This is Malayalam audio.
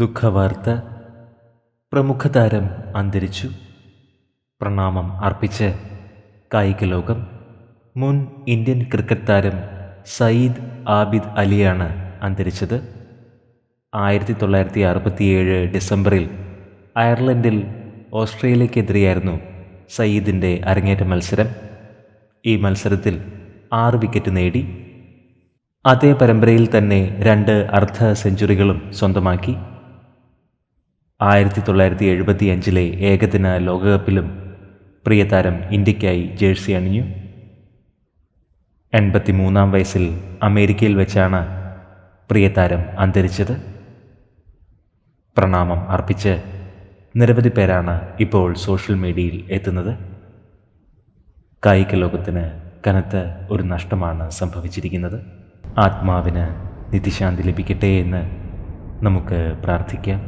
ദുഃഖവാർത്ത. പ്രമുഖ താരം അന്തരിച്ചു. പ്രണാമം അർപ്പിച്ച് കായിക ലോകം. മുൻ ഇന്ത്യൻ ക്രിക്കറ്റ് താരം സയ്യിദ് ആബിദ് അലിയാണ് അന്തരിച്ചത്. 1967 ഡിസംബറിൽ അയർലൻഡിൽ ഓസ്ട്രേലിയക്കെതിരെയായിരുന്നു സയ്യിദിൻ്റെ അരങ്ങേറ്റ മത്സരം. ഈ മത്സരത്തിൽ 6 വിക്കറ്റ് നേടി. അതേ പരമ്പരയിൽ തന്നെ 2 അർദ്ധ സെഞ്ചുറികളും സ്വന്തമാക്കി. 1975 ഏകദിന ലോകകപ്പിലും പ്രിയതാരം ഇന്ത്യയ്ക്കായി ജേഴ്സി അണിഞ്ഞു. 83 വയസ്സിൽ അമേരിക്കയിൽ വെച്ചാണ് പ്രിയതാരം അന്തരിച്ചത്. പ്രണാമം അർപ്പിച്ച് നിരവധി പേരാണ് ഇപ്പോൾ സോഷ്യൽ മീഡിയയിൽ എത്തുന്നത്. കായിക ലോകത്തിന് കനത്ത ഒരു നഷ്ടമാണ് സംഭവിച്ചിരിക്കുന്നത്. ആത്മാവിന് നിത്യശാന്തി ലഭിക്കട്ടെ എന്ന് നമുക്ക് പ്രാർത്ഥിക്കാം.